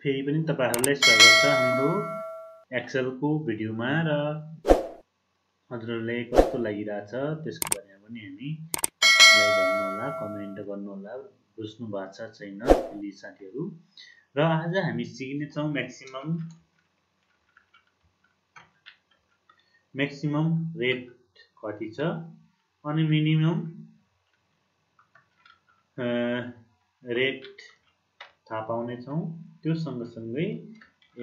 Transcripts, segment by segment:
फेरि पनि तपाईहरुलाई स्वागत छ हाम्रो एक्सेल को भिडियोमा र हजुरहरुलाई कस्तो लागिरहेछ त्यसको बारेमा पनि हामी लाइक गर्नु होला, कमेन्ट गर्नु होला, बुझ्नु भएको छ छैन प्लिज साथीहरु। र आज हामी सिक्ने छौं म्याक्सिमम रेट कति छ अनि मिनिमम रेट थाहा पाउने छौं। त्यो सँगसँगै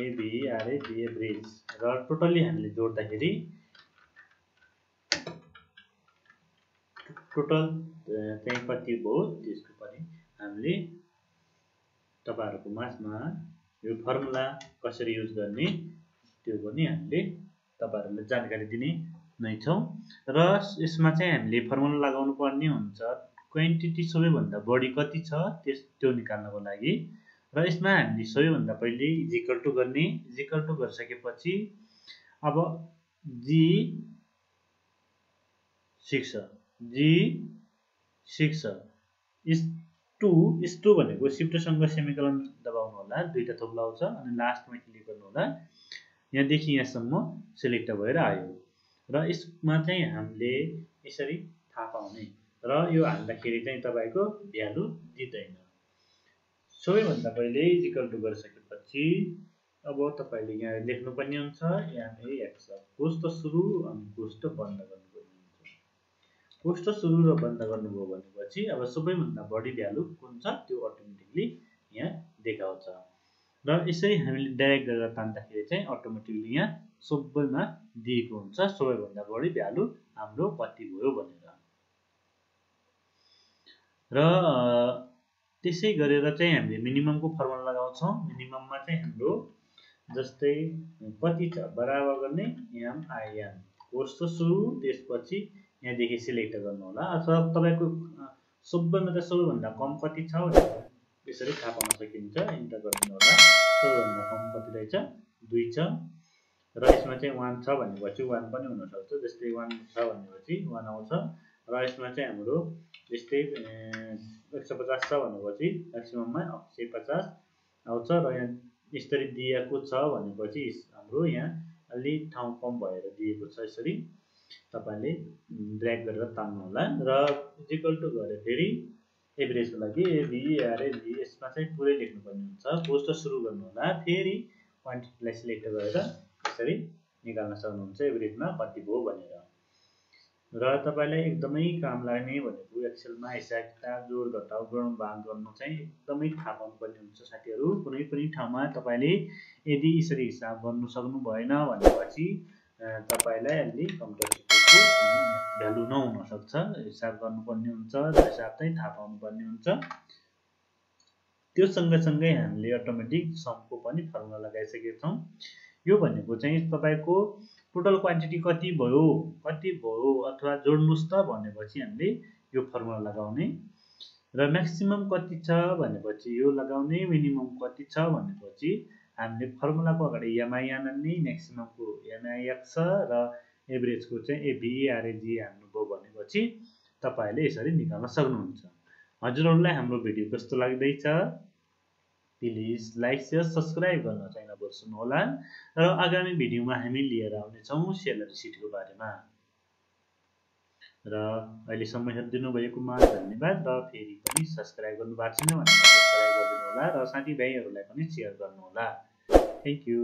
एभीआरएजी एभरेज र टोटली हामीले जोड्दाखेरि टोटल चाहिँ कति भयो त्यसको पनि हामीले तपाईहरुको माझमा यो फर्मुला कसरी युज गर्ने त्यो पनि हामीले तपाईहरुलाई जानकारी दिने नै छौं। र यसमा चाहिँ हामीले फर्मुला लगाउनु पर्ने हुन्छ क्वान्टिटी सबैभन्दा बढी कति छ त्यो निकाल्नको लागि। र यसमा हामीले सबैभन्दा पहिले इज इक्वल टु गर्ने, इज इक्वल टु गरिसकेपछि अब जी6 इस टु भनेको शिफ्ट सँग सेमिकोलन दबाउनु होला, दुईटा थोक लाउँछ अनि लास्टमा क्लिक गर्नु होला। यहाँ देखि यहाँसम्म सिलेक्ट भएर आयो र यसमा चाहिँ हामीले यसरी थाहा पाउने र यो हाल्दाखेरि चाहिँ तपाईको भ्यालु दिदैन। सबैभन्दा पहिले इज इक्वल टु गरिसकेपछि अब तपाईले यहाँ लेख्नु पर्ने हुन्छ एमएएक्स कोष्ठ सुरु अनि कोष्ठ बन्द गर्नुपर्ने हुन्छ। कोष्ठ सुरु र बन्द गर्नुभयो भनेपछि अब सबैभन्दा बढी भ्यालु कुन छ त्यो अटोमेटिकली यहाँ देखाउँछ र यसरी हामीले ड्र्याग गरेर तान्दाखेरि चाहिँ अटोमेटिकली यहाँ सबैमा दिएको हुन्छ सबैभन्दा बढी भ्यालु हाम्रो कति भयो भनेर। र त्यसै गरेर चाहिँ हामीले मिनिममको फर्मुला लगाउँछौं। मिनिमममा चाहिँ हाम्रो जस्तै कति छ बराबर गर्ने एमआईएन कोष्ठ सुरु त्यसपछि यहाँ देखि सिलेक्ट गर्नु होला अथवा तपाईको सबैभन्दा कम कति छ भनेर यसरी थाहा पाउन सकिन्छ। इन्टर गर्नु होला। सबैभन्दा कम कति रहेछ 2 छ र यसमा चाहिँ 1 छ भनेपछि 1 पनि हुन सक्छ। जस्तै 1 छ भनेपछि 1 आउँछ र यसमा चाहिँ हाम्रो जस्तै 150 छ भनेपछि म्याक्सिमममा 150 आउँछ र यहाँ यसरी दिएको छ भनेपछि हाम्रो यहाँ अलि ठाउँ कम भएर दिएको छ। यसरी तपाईले ड्र्याग गरेर तान्नु होला र इक्वल टु गरे फेरि एभरेजको लागि एभीआरएजी यसमा चाहिँ पुरै लेख्नु पर्ने हुन्छ। कोष्ठ सुरु गर्नु होला फेरि क्वान्टिटीलाई सिलेक्ट गरेर यसरी निकाल्न सक्नुहुन्छ एभरेजमा कति भयो भनेर। र तपाईलाई एकदमै काम लाग्ने भनेको एक्सेलमा हिसाब किताब जोड घटाउ गुणन भाग गर्नु चाहिँ एकदमै थाहा पाउनु पर्ने हुन्छ साथीहरु। कुनै पनि ठाउँमा तपाईले यदि यसरी हिसाब गर्नु सक्नु भएन भनेपछि तपाईलाई अलि कम्प्युटर सिकेको भ्यालु नहुन सक्छ। हिसाब गर्नुपर्ने हुन्छ, हिसाब चाहिँ थाहा पाउनु पर्ने हुन्छ। त्यो सँगसँगै हामीले अटोमेटिक समको पनि फर्मुला लगाइसकेका छौं। यो भनेको चाहिँ तपाईको टोटल क्वान्टिटी कति भयो अथवा जोड्नुस् त भनेपछि हामीले यो फर्मुला लगाउने र म्याक्सिमम कति छ भनेपछि यो लगाउने, मिनिमम कति छ भनेपछि हामीले फर्मुलाको अगाडि एमआईएन हाल्ने, म्याक्सिममको एमआईएक्स र एभरेजको चाहिँ एभीआरएजी हाल्नुभयो भनेपछि तपाईले यसरी निकाल्न सक्नुहुन्छ। हजुरहरुलाई हाम्रो भिडियो कस्तो लाग्दैछ प्लिज लाइक शेयर सब्स्क्राइब गर्न चाहिँ नबिर्सनु होला। र आगामी भिडियोमा हामी लिएर आउने छौं स्यालेरी सिटको बारेमा। र अहिलेसम्म हेर्दिनु भएकोमा धन्यवाद र फेरि पनि सब्स्क्राइब गर्नु भएको छैन भने सब्स्क्राइब गरिदिनु होला र साथीभाइहरुलाई पनि शेयर गर्नु होला। Thank you.